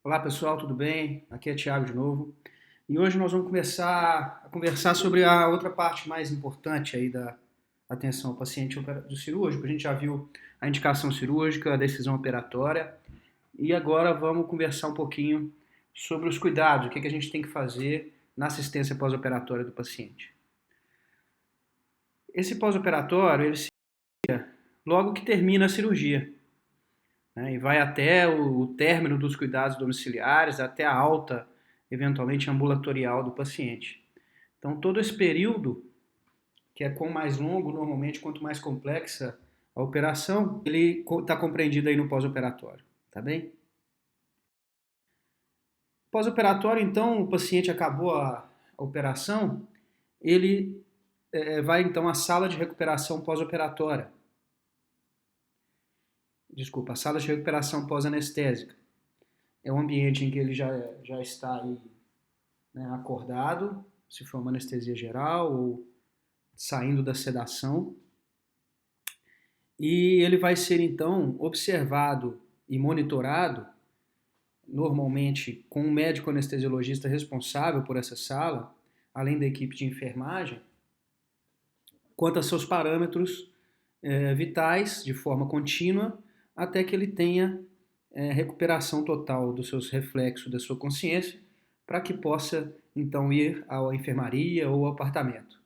Olá pessoal, tudo bem? Aqui é Thiago de novo. E hoje nós vamos começar a conversar sobre a outra parte mais importante aí da atenção ao paciente do cirúrgico. A gente já viu a indicação cirúrgica, a decisão operatória e agora vamos conversar um pouquinho sobre os cuidados, o que a gente tem que fazer na assistência pós-operatória do paciente. Esse pós-operatório, ele se logo que termina a cirurgia, né, e vai até o término dos cuidados domiciliares, até a alta, eventualmente ambulatorial do paciente. Então, todo esse período, que é quanto mais longo, normalmente, quanto mais complexa a operação, ele está compreendido aí no pós-operatório, tá bem? Pós-operatório, então, o paciente acabou a operação, ele vai então à sala de recuperação pós-operatória. Desculpa, a sala de recuperação pós-anestésica. É um ambiente em que ele já está aí, né, acordado, se for uma anestesia geral ou saindo da sedação. E ele vai ser então observado e monitorado, normalmente com um médico anestesiologista responsável por essa sala, além da equipe de enfermagem, quanto a seus parâmetros vitais de forma contínua, até que ele tenha recuperação total dos seus reflexos, da sua consciência, para que possa então ir à enfermaria ou ao apartamento.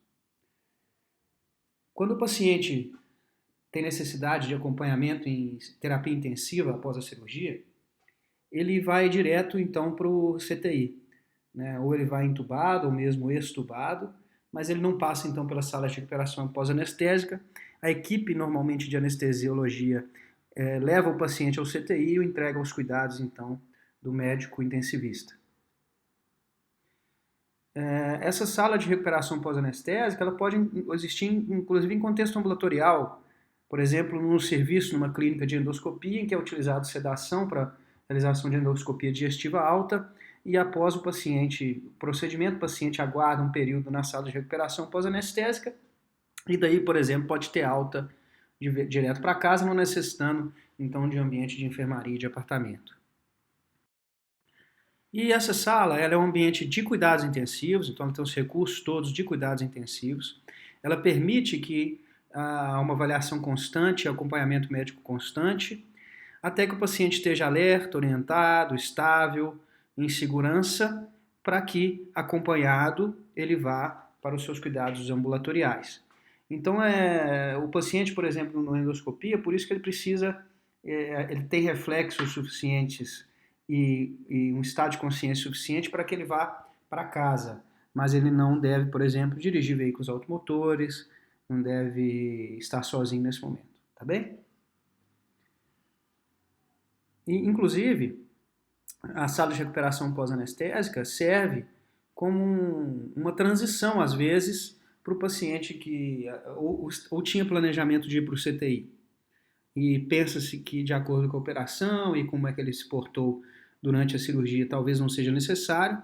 Quando o paciente tem necessidade de acompanhamento em terapia intensiva após a cirurgia, ele vai direto então para o CTI, né? Ou ele vai entubado ou mesmo extubado, mas ele não passa então pela sala de recuperação pós-anestésica. A equipe normalmente de anestesiologia leva o paciente ao CTI e o entrega aos cuidados então do médico intensivista. Essa sala de recuperação pós-anestésica ela pode existir inclusive em contexto ambulatorial, por exemplo, num serviço, numa clínica de endoscopia, em que é utilizado sedação para realização de endoscopia digestiva alta, e após o procedimento, o paciente aguarda um período na sala de recuperação pós-anestésica, e daí, por exemplo, pode ter alta direto para casa, não necessitando, então, de ambiente de enfermaria e de apartamento. E essa sala ela é um ambiente de cuidados intensivos, então ela tem os recursos todos de cuidados intensivos. Ela permite que uma avaliação constante, acompanhamento médico constante, até que o paciente esteja alerta, orientado, estável, em segurança, para que, acompanhado, ele vá para os seus cuidados ambulatoriais. Então, o paciente, por exemplo, na endoscopia, por isso que ele precisa, ele tem reflexos suficientes e um estado de consciência suficiente para que ele vá para casa. Mas ele não deve, por exemplo, dirigir veículos automotores, não deve estar sozinho nesse momento, tá bem? E, inclusive, a sala de recuperação pós-anestésica serve como uma transição, às vezes, para o paciente que ou tinha planejamento de ir para o CTI. E pensa-se que, de acordo com a operação e como é que ele se portou durante a cirurgia, talvez não seja necessário,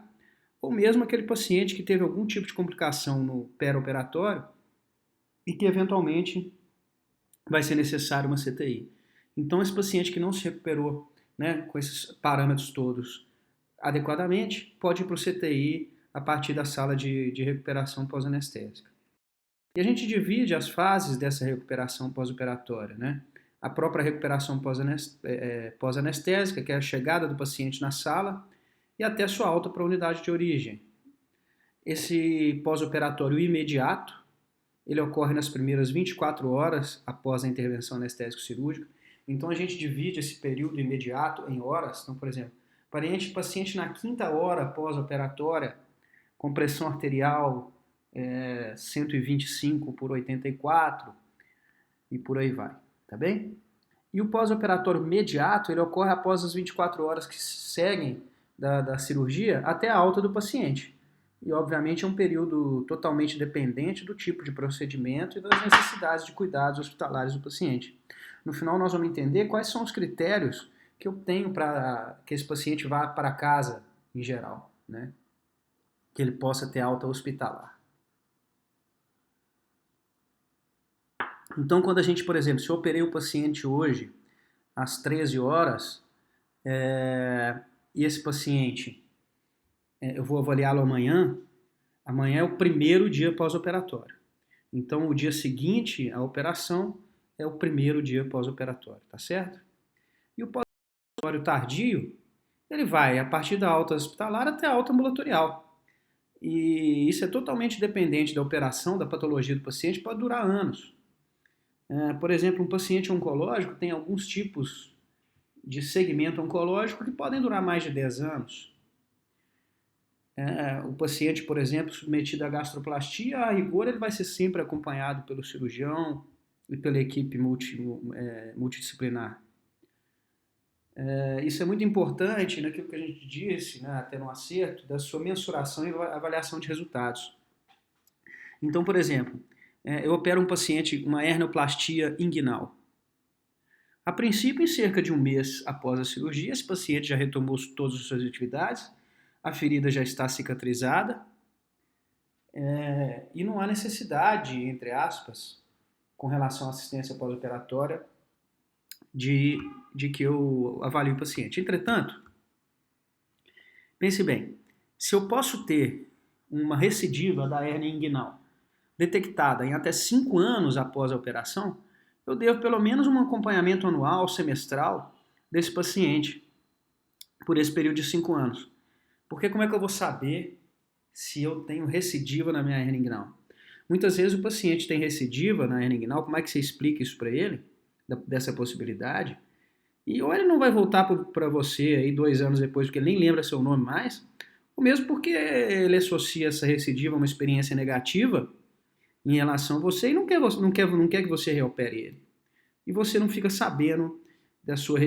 ou mesmo aquele paciente que teve algum tipo de complicação no pré-operatório e que, eventualmente, vai ser necessário uma CTI. Então, esse paciente que não se recuperou, né, com esses parâmetros todos adequadamente, pode ir para o CTI a partir da sala de recuperação pós-anestésica. E a gente divide as fases dessa recuperação pós-operatória, né? A própria recuperação pós-anestésica, que é a chegada do paciente na sala, e até a sua alta para a unidade de origem. Esse pós-operatório imediato, ele ocorre nas primeiras 24 horas após a intervenção anestésico-cirúrgica. Então a gente divide esse período imediato em horas. Então, por exemplo, paciente na quinta hora pós-operatória, com pressão arterial 125 por 84 e por aí vai, tá bem? E o pós-operatório imediato, ele ocorre após as 24 horas que seguem da cirurgia até a alta do paciente. E, obviamente, é um período totalmente dependente do tipo de procedimento e das necessidades de cuidados hospitalares do paciente. No final, nós vamos entender quais são os critérios que eu tenho para que esse paciente vá para casa, em geral, né? Que ele possa ter alta hospitalar. Então, quando a gente, por exemplo, se eu operei o paciente hoje às 13 horas esse paciente, eu vou avaliá-lo amanhã, amanhã é o primeiro dia pós-operatório. Então, o dia seguinte à operação é o primeiro dia pós-operatório, tá certo? E o pós-operatório tardio, ele vai a partir da alta hospitalar até a alta ambulatorial. E isso é totalmente dependente da operação, da patologia do paciente, pode durar anos. Por exemplo, um paciente oncológico tem alguns tipos de segmento oncológico que podem durar mais de 10 anos. O paciente, por exemplo, submetido à gastroplastia, a rigor ele vai ser sempre acompanhado pelo cirurgião e pela equipe multidisciplinar. Isso é muito importante naquilo que a gente disse, né, até no acerto, da sua mensuração e avaliação de resultados. Então, por exemplo, eu opero um paciente com uma hernioplastia inguinal. A princípio, em cerca de um mês após a cirurgia, esse paciente já retomou todas as suas atividades, a ferida já está cicatrizada e não há necessidade, entre aspas, com relação à assistência pós-operatória, de que eu avalie o paciente. Entretanto, pense bem, se eu posso ter uma recidiva da hérnia inguinal detectada em até 5 anos após a operação, eu devo pelo menos um acompanhamento anual, semestral, desse paciente por esse período de 5 anos. Porque como é que eu vou saber se eu tenho recidiva na minha hérnia inguinal? Muitas vezes o paciente tem recidiva na hérnia inguinal, como é que você explica isso para ele, dessa possibilidade? E ou ele não vai voltar para você aí 2 anos depois, porque ele nem lembra seu nome mais, ou mesmo porque ele associa essa recidiva a uma experiência negativa em relação a você e não quer que você reopere ele. E você não fica sabendo da sua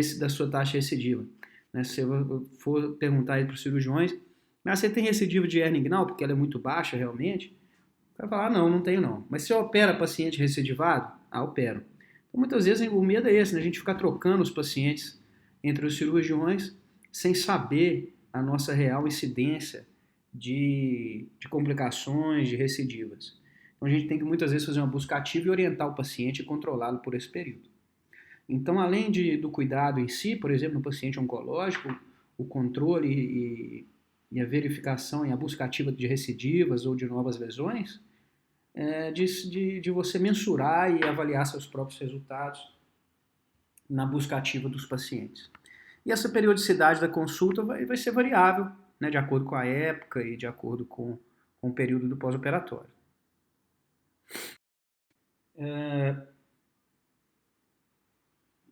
taxa recidiva. Né? Se eu for perguntar para os cirurgiões, mas você tem recidiva de hérnia inguinal, porque ela é muito baixa realmente? O cara fala, não, não tenho não. Mas se eu opera paciente recidivado? Opero. Então, muitas vezes o medo é esse, né? A gente ficar trocando os pacientes entre os cirurgiões sem saber a nossa real incidência de complicações, de recidivas. Então a gente tem que muitas vezes fazer uma busca ativa e orientar o paciente e controlá-lo por esse período. Então, além do cuidado em si, por exemplo, no paciente oncológico, o controle e a verificação e a busca ativa de recidivas ou de novas lesões, de você mensurar e avaliar seus próprios resultados na busca ativa dos pacientes. E essa periodicidade da consulta vai ser variável, né, de acordo com a época e de acordo com o período do pós-operatório.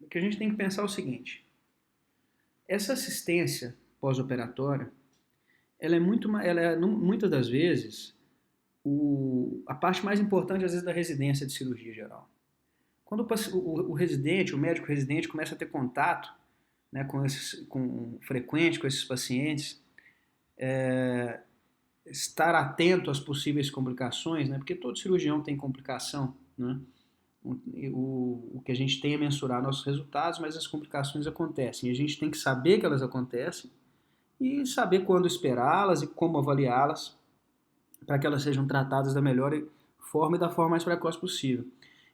O que a gente tem que pensar é o seguinte: essa assistência pós-operatória, muitas das vezes, a parte mais importante, às vezes, da residência de cirurgia geral. Quando o residente, o médico residente, começa a ter contato, né, frequente com esses pacientes, estar atento às possíveis complicações, né, porque todo cirurgião tem complicação, né? O que a gente tem é mensurar nossos resultados, mas as complicações acontecem. E a gente tem que saber que elas acontecem e saber quando esperá-las e como avaliá-las para que elas sejam tratadas da melhor forma e da forma mais precoce possível.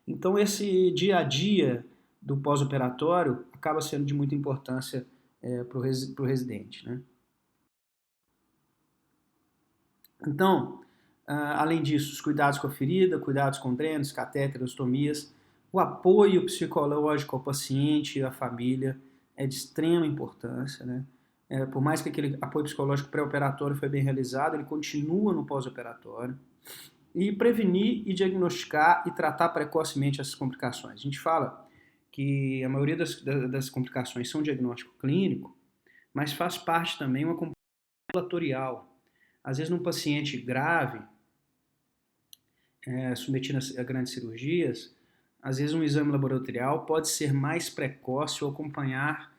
Então, esse dia a dia do pós-operatório acaba sendo de muita importância para o residente, né? Então, além disso, os cuidados com a ferida, cuidados com drenos, catéteres, ostomias, o apoio psicológico ao paciente e à família é de extrema importância, né? Por mais que aquele apoio psicológico pré-operatório foi bem realizado, ele continua no pós-operatório. E prevenir e diagnosticar e tratar precocemente essas complicações. A gente fala que a maioria das complicações são diagnóstico clínico, mas faz parte também uma complicação ambulatorial. Às vezes, num paciente grave, submetido a grandes cirurgias, às vezes um exame laboratorial pode ser mais precoce ou acompanhar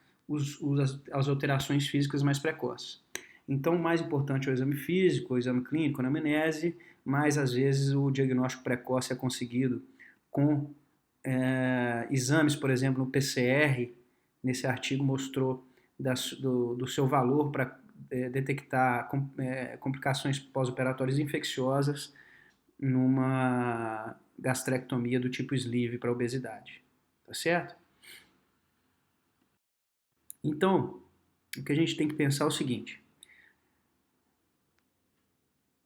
as alterações físicas mais precoces. Então, o mais importante é o exame físico, o exame clínico, a anamnese, mas às vezes o diagnóstico precoce é conseguido com exames, por exemplo, no PCR. Nesse artigo mostrou do seu valor para detectar complicações pós-operatórias infecciosas numa gastrectomia do tipo sleeve para obesidade, tá certo? Então, o que a gente tem que pensar é o seguinte: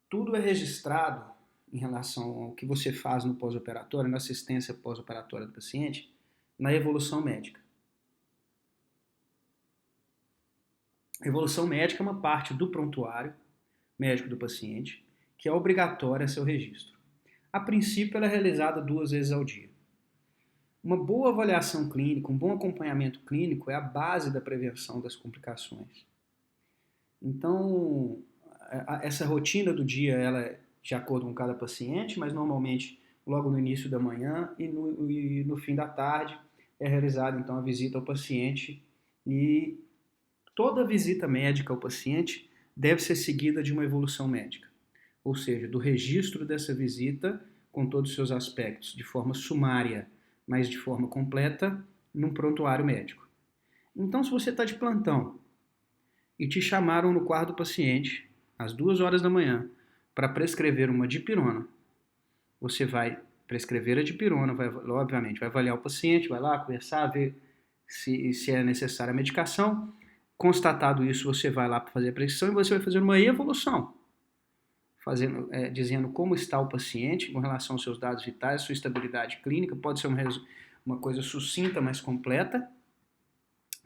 tudo é registrado em relação ao que você faz no pós-operatório, na assistência pós-operatória do paciente, na evolução médica. A evolução médica é uma parte do prontuário médico do paciente, que é obrigatória a seu registro. A princípio, ela é realizada 2 vezes ao dia. Uma boa avaliação clínica, um bom acompanhamento clínico é a base da prevenção das complicações. Então, essa rotina do dia, ela é de acordo com cada paciente, mas normalmente logo no início da manhã e no fim da tarde é realizada então a visita ao paciente, e toda visita médica ao paciente deve ser seguida de uma evolução médica, ou seja, do registro dessa visita com todos os seus aspectos, de forma sumária, mas de forma completa, num prontuário médico. Então, se você está de plantão e te chamaram no quarto do paciente, às 2 horas da manhã, para prescrever uma dipirona, você vai prescrever a dipirona, obviamente, vai avaliar o paciente, vai lá conversar, ver se é necessária a medicação. Constatado isso, você vai lá para fazer a prescrição e você vai fazer uma evolução, dizendo como está o paciente com relação aos seus dados vitais, sua estabilidade clínica. Pode ser uma coisa sucinta, mas completa,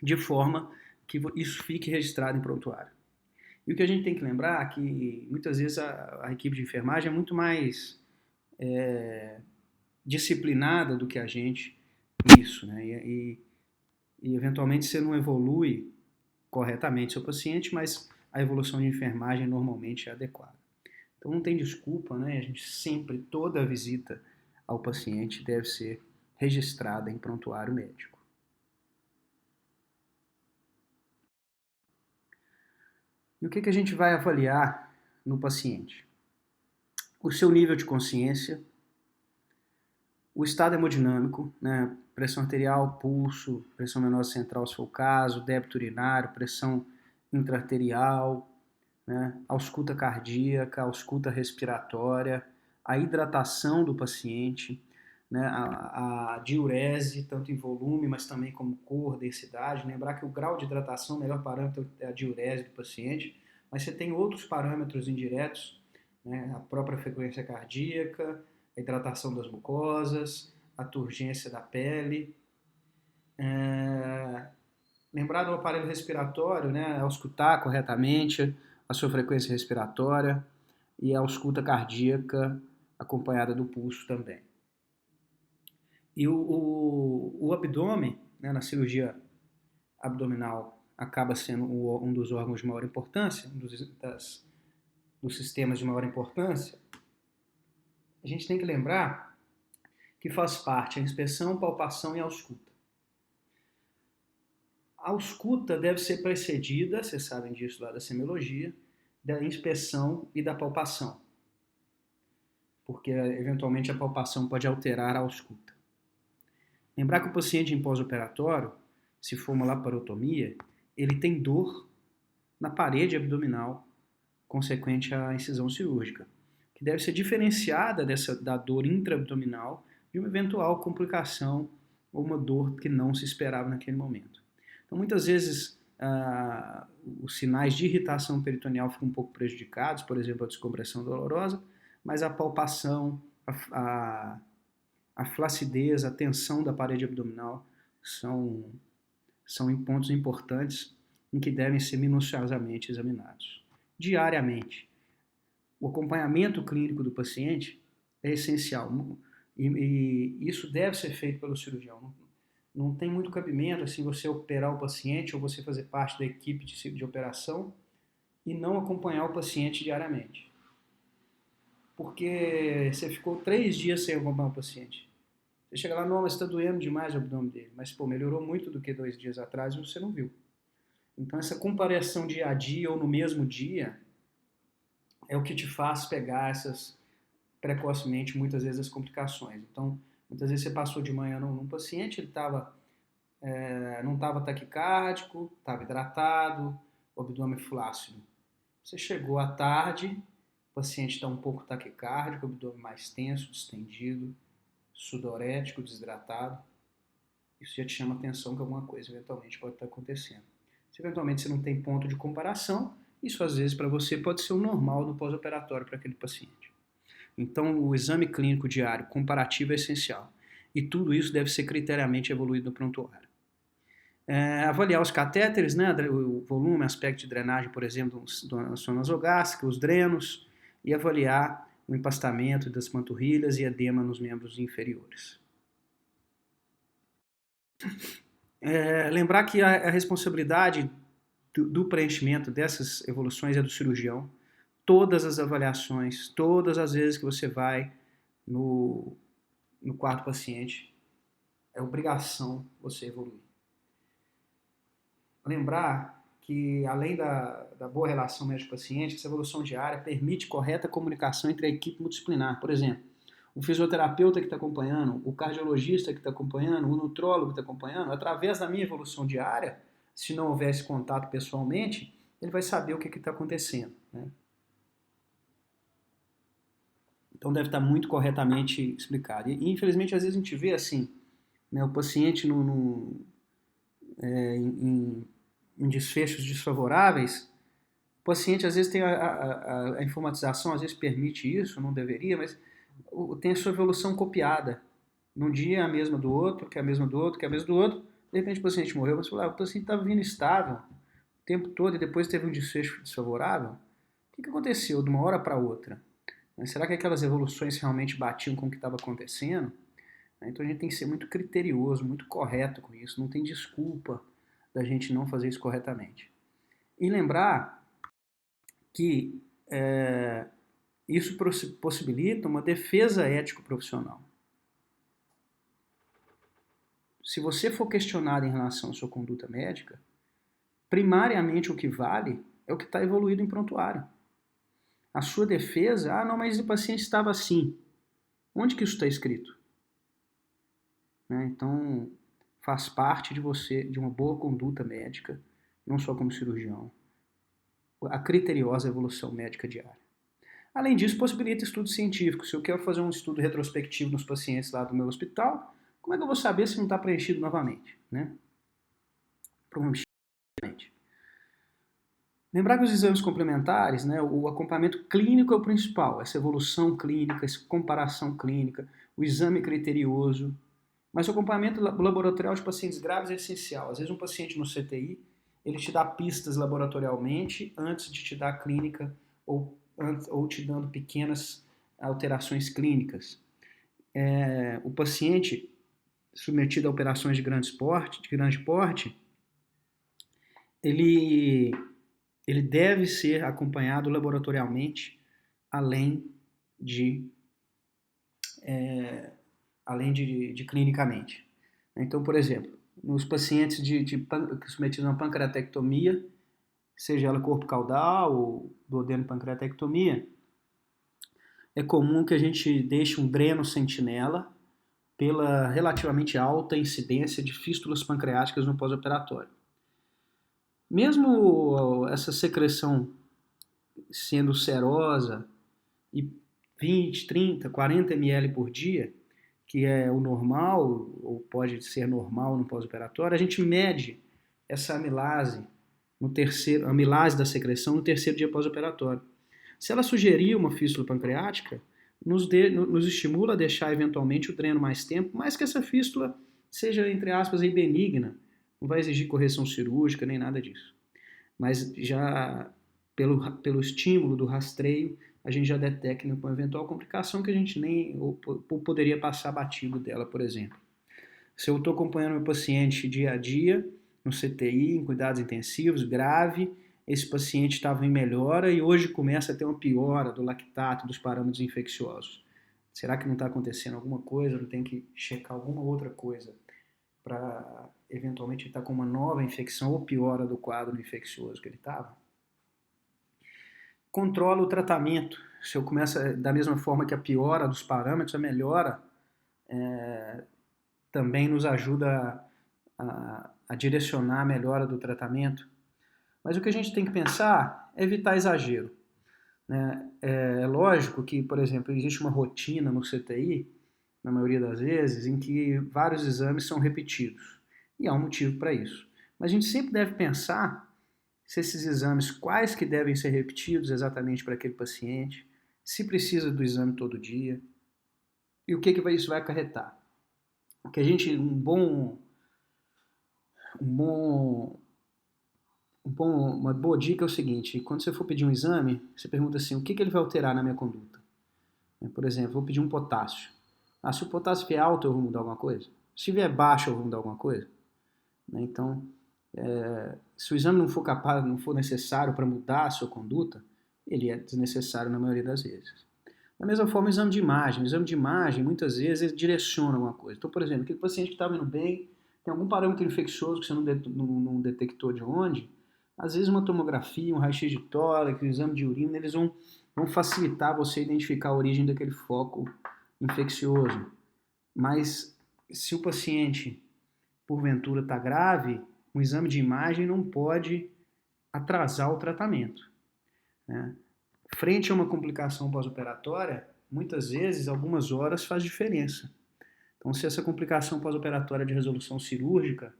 de forma que isso fique registrado em prontuário. E o que a gente tem que lembrar é que muitas vezes a equipe de enfermagem é muito mais disciplinada do que a gente nisso, né? E eventualmente você não evolui corretamente seu paciente, mas a evolução de enfermagem normalmente é adequada. Então não tem desculpa, né? A gente sempre, toda visita ao paciente deve ser registrada em prontuário médico. E o que a gente vai avaliar no paciente? O seu nível de consciência, o estado hemodinâmico, né? Pressão arterial, pulso, pressão venosa central se for o caso, débito urinário, pressão intra-arterial, né? A ausculta cardíaca, a ausculta respiratória, a hidratação do paciente, né? A diurese, tanto em volume, mas também como cor, densidade. Lembrar que o grau de hidratação, o melhor parâmetro é a diurese do paciente, mas você tem outros parâmetros indiretos, né? A própria frequência cardíaca, a hidratação das mucosas, a turgência da pele. Lembrar do aparelho respiratório, né? Auscultar corretamente a sua frequência respiratória e a ausculta cardíaca acompanhada do pulso também. E o abdômen, né, na cirurgia abdominal, acaba sendo um dos órgãos de maior importância, dos sistemas de maior importância. A gente tem que lembrar que faz parte a inspeção, palpação e ausculta. A ausculta deve ser precedida, vocês sabem disso lá da semiologia, da inspeção e da palpação, porque eventualmente a palpação pode alterar a ausculta. Lembrar que o paciente em pós-operatório, se for uma laparotomia, ele tem dor na parede abdominal consequente à incisão cirúrgica, que deve ser diferenciada da dor intra-abdominal de uma eventual complicação ou uma dor que não se esperava naquele momento. Então, muitas vezes, os sinais de irritação peritoneal ficam um pouco prejudicados, por exemplo, a descompressão dolorosa, mas a palpação, a flacidez, a tensão da parede abdominal são pontos importantes em que devem ser minuciosamente examinados. Diariamente. O acompanhamento clínico do paciente é essencial e isso deve ser feito pelo cirurgião. Não tem muito cabimento assim você operar o paciente ou você fazer parte da equipe de operação e não acompanhar o paciente diariamente. Porque você ficou 3 dias sem acompanhar o paciente. Você chega lá, não, mas está doendo demais o abdômen dele. Mas, pô, melhorou muito do que 2 dias atrás e você não viu. Então, essa comparação dia a dia ou no mesmo dia é o que te faz pegar precocemente, muitas vezes, as complicações. Então, muitas vezes você passou de manhã num paciente, ele não estava taquicárdico, estava hidratado, o abdômen flácido. Você chegou à tarde, o paciente está um pouco taquicárdico, o abdômen mais tenso, distendido, sudorético, desidratado. Isso já te chama atenção que alguma coisa eventualmente pode estar acontecendo. Se eventualmente você não tem ponto de comparação, isso às vezes para você pode ser o normal do pós-operatório para aquele paciente. Então, o exame clínico diário comparativo é essencial. E tudo isso deve ser criteriamente evoluído no prontuário. Avaliar os catéteres, né, o volume, aspecto de drenagem, por exemplo, da zona nasogástrica, os drenos, e avaliar o empastamento das panturrilhas e edema nos membros inferiores. Lembrar que a responsabilidade do preenchimento dessas evoluções é do cirurgião. Todas as avaliações, todas as vezes que você vai no quarto paciente, é obrigação você evoluir. Lembrar que, além da boa relação médico-paciente, essa evolução diária permite correta comunicação entre a equipe multidisciplinar. Por exemplo, o fisioterapeuta que está acompanhando, o cardiologista que está acompanhando, o nutrólogo que está acompanhando, através da minha evolução diária, se não houver esse contato pessoalmente, ele vai saber o que está acontecendo, né? Então deve estar muito corretamente explicado. E infelizmente, às vezes a gente vê assim, né, o paciente em desfechos desfavoráveis. O paciente às vezes tem a informatização, às vezes permite isso, não deveria, mas tem a sua evolução copiada. Num dia é a mesma do outro, que é a mesma do outro, que é a mesma do outro. De repente o paciente morreu, mas o paciente estava vindo estável o tempo todo e depois teve um desfecho desfavorável. O que aconteceu de uma hora para outra? Será que aquelas evoluções realmente batiam com o que estava acontecendo? Então a gente tem que ser muito criterioso, muito correto com isso. Não tem desculpa da gente não fazer isso corretamente. E lembrar que isso possibilita uma defesa ético-profissional. Se você for questionado em relação à sua conduta médica, primariamente o que vale é o que está evoluído em prontuário. A sua defesa, não, mas o paciente estava assim. Onde que isso está escrito? Então, faz parte de você, de uma boa conduta médica, não só como cirurgião, a criteriosa evolução médica diária. Além disso, possibilita estudos científicos. Se eu quero fazer um estudo retrospectivo nos pacientes lá do meu hospital, como é que eu vou saber se não está preenchido novamente, né? Provavelmente. Lembrar que os exames complementares, né, o acompanhamento clínico é o principal, essa evolução clínica, essa comparação clínica, o exame criterioso, mas o acompanhamento laboratorial de pacientes graves é essencial. Às vezes um paciente no CTI, ele te dá pistas laboratorialmente antes de te dar a clínica ou te dando pequenas alterações clínicas. O paciente submetido a operações de grande porte, ele deve ser acompanhado laboratorialmente, além de clinicamente. Então, por exemplo, nos pacientes submetidos a uma pancreatectomia, seja ela corpo caudal ou duodeno-pancreatectomia, é comum que a gente deixe um dreno sentinela pela relativamente alta incidência de fístulas pancreáticas no pós-operatório. Mesmo essa secreção sendo serosa e 20, 30, 40 ml por dia, que é o normal, ou pode ser normal no pós-operatório, a gente mede essa amilase, a amilase da secreção no terceiro dia pós-operatório. Se ela sugerir uma fístula pancreática, nos estimula a deixar eventualmente o dreno mais tempo, mas que essa fístula seja, entre aspas, benigna, não vai exigir correção cirúrgica nem nada disso. Mas já pelo estímulo do rastreio, a gente já detecta uma eventual complicação que a gente nem ou poderia passar batido dela, por exemplo. Se eu estou acompanhando meu paciente dia a dia, no CTI, em cuidados intensivos, grave, esse paciente estava em melhora e hoje começa a ter uma piora do lactato, dos parâmetros infecciosos. Será que não está acontecendo alguma coisa? Não tem que checar alguma outra coisa para eventualmente estar com uma nova infecção ou piora do quadro infeccioso que ele estava? Controla o tratamento. Se eu começo da mesma forma que a piora dos parâmetros, a melhora também nos ajuda a direcionar a melhora do tratamento. Mas o que a gente tem que pensar é evitar exagero. Né? É lógico que, por exemplo, existe uma rotina no CTI, na maioria das vezes, em que vários exames são repetidos. E há um motivo para isso. Mas a gente sempre deve pensar se esses exames, quais que devem ser repetidos exatamente para aquele paciente, se precisa do exame todo dia e o que isso vai acarretar. Que a gente, um uma boa dica é o seguinte: quando você for pedir um exame, você pergunta assim, o que ele vai alterar na minha conduta? Por exemplo, vou pedir um potássio. Se o potássio vier alto, eu vou mudar alguma coisa? Se vier baixo, eu vou mudar alguma coisa? Então, se o exame não for capaz, não for necessário para mudar a sua conduta, ele é desnecessário na maioria das vezes. Da mesma forma, o exame de imagem. O exame de imagem, muitas vezes, ele direciona alguma coisa. Então, por exemplo, aquele paciente que estava indo bem, tem algum parâmetro infeccioso que você não detectou de onde, às vezes uma tomografia, um raio-x de tórax, um exame de urina, eles vão facilitar você identificar a origem daquele foco infeccioso. Mas se o paciente, porventura, está grave, um exame de imagem não pode atrasar o tratamento, né? Frente a uma complicação pós-operatória, muitas vezes, algumas horas faz diferença. Então, se essa complicação pós-operatória de resolução cirúrgica,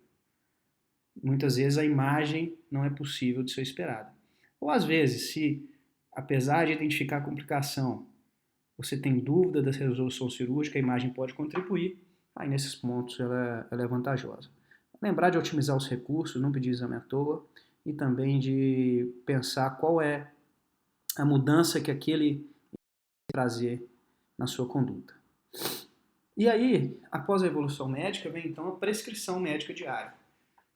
muitas vezes a imagem não é possível de ser esperada. Ou às vezes, se, apesar de identificar a complicação, você tem dúvida da resolução cirúrgica, a imagem pode contribuir, aí nesses pontos ela é vantajosa. Lembrar de otimizar os recursos, não pedir exame à toa, e também de pensar qual é a mudança que aquele vai trazer na sua conduta. E aí, após a evolução médica, vem então a prescrição médica diária.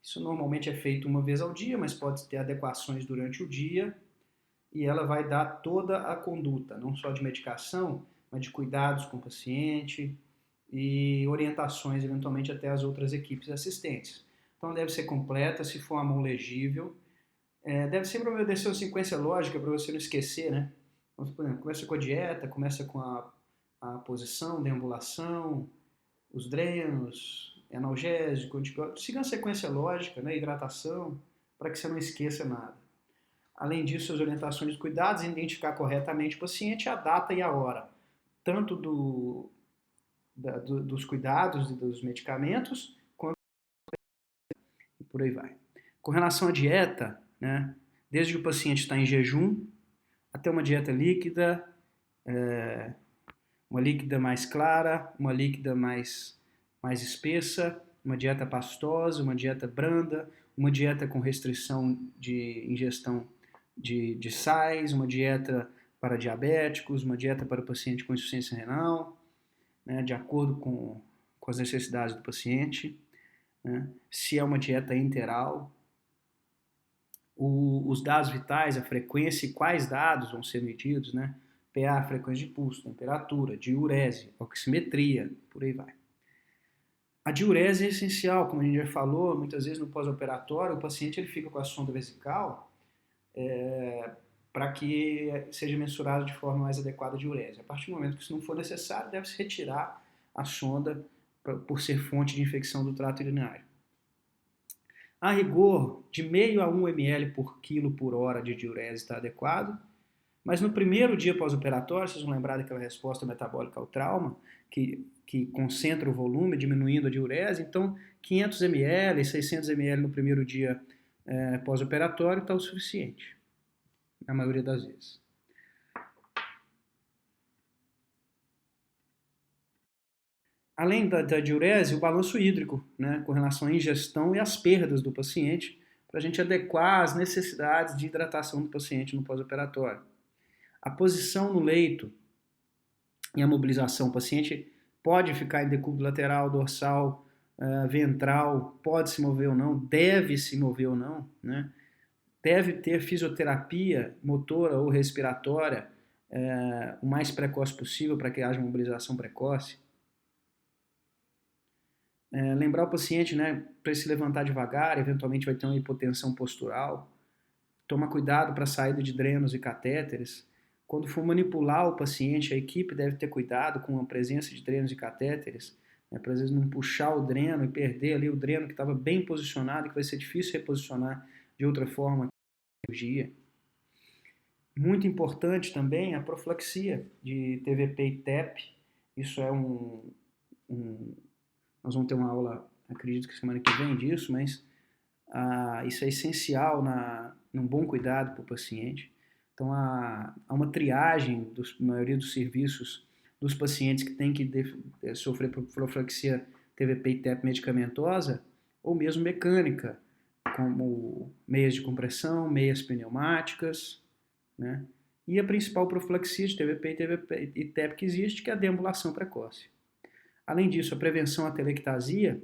Isso normalmente é feito uma vez ao dia, mas pode ter adequações durante o dia, e ela vai dar toda a conduta, não só de medicação, mas de cuidados com o paciente e orientações, eventualmente, até as outras equipes assistentes. Então, deve ser completa, se for a mão legível. Deve sempre obedecer uma sequência lógica para você não esquecer, né? Então, por exemplo, começa com a dieta, começa com a posição, deambulação, os drenos, analgésico, antibiótico. Siga uma sequência lógica, né? Hidratação, para que você não esqueça nada. Além disso, as orientações de cuidados, identificar corretamente o paciente, a data e a hora, tanto dos cuidados e dos medicamentos, quanto e por aí vai. Com relação à dieta, né, desde que o paciente está em jejum, até uma dieta líquida, uma líquida mais clara, uma líquida mais espessa, uma dieta pastosa, uma dieta branda, uma dieta com restrição de ingestão de sais, uma dieta para diabéticos, uma dieta para o paciente com insuficiência renal, né, de acordo com as necessidades do paciente, né, se é uma dieta interal, os dados vitais, a frequência e quais dados vão ser medidos, né, PA, frequência de pulso, temperatura, diurese, oximetria, por aí vai. A diurese é essencial, como a gente já falou, muitas vezes no pós-operatório o paciente ele fica com a sonda vesical para que seja mensurado de forma mais adequada a diurese. A partir do momento que isso não for necessário, deve-se retirar a sonda por ser fonte de infecção do trato urinário. A rigor, de meio a 1 ml por quilo por hora de diurese está adequado, mas no primeiro dia pós-operatório, vocês vão lembrar daquela resposta metabólica ao trauma, que concentra o volume, diminuindo a diurese, então 500 ml, 600 ml no primeiro dia pós-operatório está o suficiente, na maioria das vezes. Além da diurese, o balanço hídrico, né, com relação à ingestão e às perdas do paciente, para a gente adequar às necessidades de hidratação do paciente no pós-operatório. A posição no leito e a mobilização. O paciente pode ficar em decúbito lateral, dorsal, ventral, pode se mover ou não, deve se mover ou não, né? Deve ter fisioterapia motora ou respiratória o mais precoce possível para que haja mobilização precoce. Lembrar o paciente, né, para ele se levantar devagar, eventualmente vai ter uma hipotensão postural. Toma cuidado para a saída de drenos e catéteres. Quando for manipular o paciente, a equipe deve ter cuidado com a presença de drenos e catéteres, né, para às vezes não puxar o dreno e perder ali o dreno que estava bem posicionado e que vai ser difícil reposicionar de outra forma a cirurgia. Muito importante também a profilaxia de TVP e TEP. Isso é nós vamos ter uma aula, acredito que semana que vem disso, mas isso é essencial na um bom cuidado para o paciente. Então, há uma triagem da maioria dos serviços dos pacientes que têm que sofrer profilaxia TVP e TEP medicamentosa, ou mesmo mecânica, como meias de compressão, meias pneumáticas, né? E a principal profilaxia de TVP e TEP que existe, que é a deambulação precoce. Além disso, a prevenção à telectasia,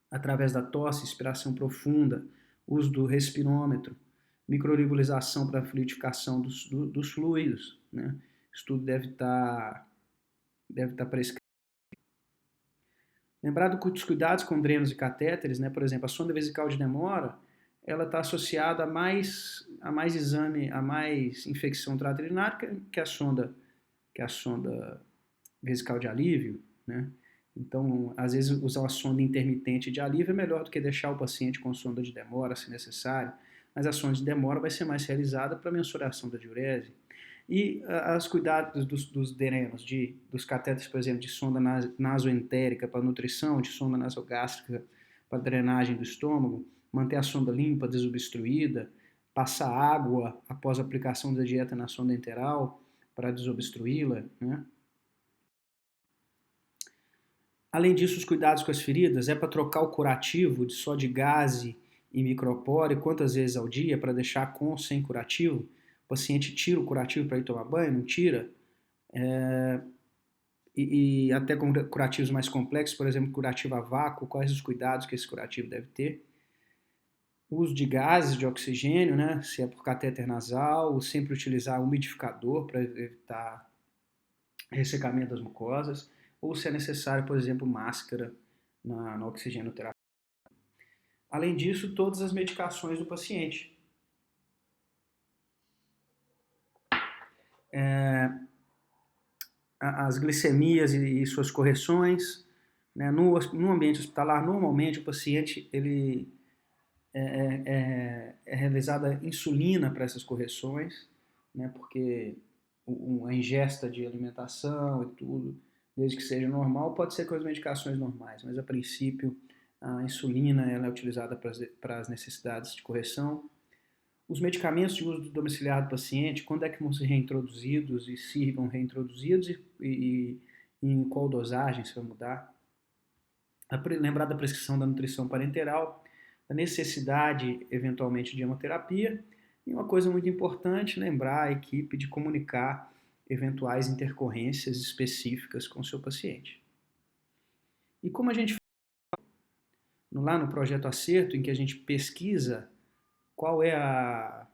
através da tosse, expiração profunda, uso do respirômetro, micronebulização para a fluidificação dos fluidos, né? Isso tudo deve estar prescrito. Lembrado dos cuidados com drenos e catéteres, né? Por exemplo, a sonda vesical de demora, ela está associada a mais exame, a mais infecção trato urinário que a sonda vesical de alívio, né? Então, às vezes, usar uma sonda intermitente de alívio é melhor do que deixar o paciente com sonda de demora, se necessário, mas a sonda de demora vai ser mais realizada para mensuração da diurese. E os cuidados dos drenos, dos catéteres, por exemplo, de sonda nasoentérica para nutrição, de sonda nasogástrica para drenagem do estômago, manter a sonda limpa, desobstruída, passar água após a aplicação da dieta na sonda enteral para desobstruí-la, né? Além disso, os cuidados com as feridas é para trocar o curativo só de gaze e micropore quantas vezes ao dia para deixar com ou sem curativo. O paciente tira o curativo para ir tomar banho, não tira. E até com curativos mais complexos, por exemplo, curativo a vácuo, quais os cuidados que esse curativo deve ter. O uso de gases de oxigênio, né? Se é por catéter nasal, ou sempre utilizar umidificador para evitar ressecamento das mucosas, ou se é necessário, por exemplo, máscara na oxigenoterapia. Além disso, todas as medicações do paciente. As glicemias e suas correções, né? No ambiente hospitalar, normalmente o paciente é realizada insulina para essas correções, né? Porque a ingesta de alimentação e tudo, desde que seja normal, pode ser com as medicações normais, mas a princípio a insulina ela é utilizada para as necessidades de correção. Os medicamentos de uso domiciliar do paciente, quando é que vão ser reintroduzidos e se vão reintroduzidos e em qual dosagem se vai mudar. Lembrar da prescrição da nutrição parenteral, da necessidade, eventualmente, de hemoterapia. E uma coisa muito importante, lembrar a equipe de comunicar eventuais intercorrências específicas com o seu paciente. E como a gente fala lá no Projeto Acerto, em que a gente pesquisa qual é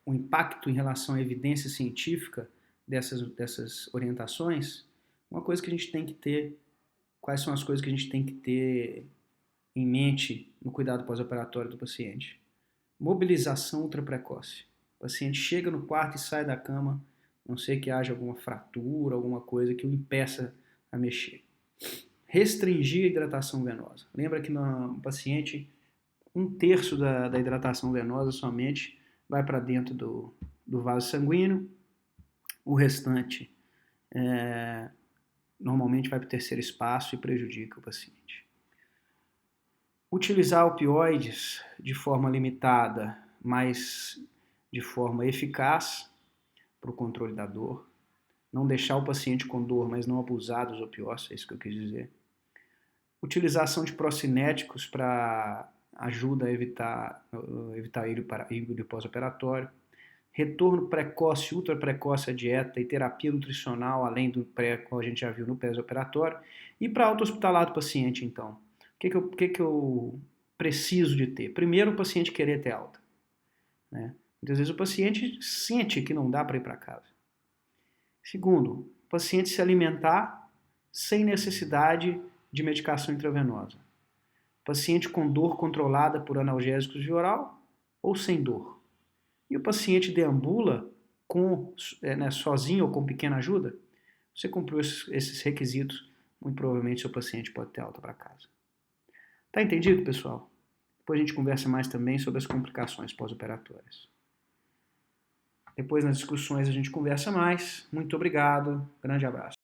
o impacto em relação à evidência científica dessas orientações, uma coisa que a gente tem que ter, quais são as coisas que a gente tem que ter em mente no cuidado pós-operatório do paciente? Mobilização ultraprecoce. O paciente chega no quarto e sai da cama, a não ser que haja alguma fratura, alguma coisa que o impeça a mexer. Restringir a hidratação venosa. Lembra que no paciente, 1/3 da hidratação venosa somente vai para dentro do vaso sanguíneo, o restante normalmente vai para o terceiro espaço e prejudica o paciente. Utilizar opioides de forma limitada, mas de forma eficaz para o controle da dor. Não deixar o paciente com dor, mas não abusar dos opioides, é isso que eu quis dizer. Utilização de procinéticos para ajuda a evitar ílio pós-operatório. Retorno precoce, ultra precoce à dieta e terapia nutricional, além do pré, como a gente já viu no pós-operatório. E para auto-hospitalar do paciente, então. O que eu preciso de ter? Primeiro, o paciente querer ter alta, né? Muitas vezes o paciente sente que não dá para ir para casa. Segundo, o paciente se alimentar sem necessidade de medicação intravenosa. Paciente com dor controlada por analgésicos via oral ou sem dor. E o paciente deambula sozinho ou com pequena ajuda. Você cumpriu esses requisitos, muito provavelmente seu paciente pode ter alta para casa. Tá entendido, pessoal? Depois a gente conversa mais também sobre as complicações pós-operatórias. Depois nas discussões a gente conversa mais. Muito obrigado. Grande abraço.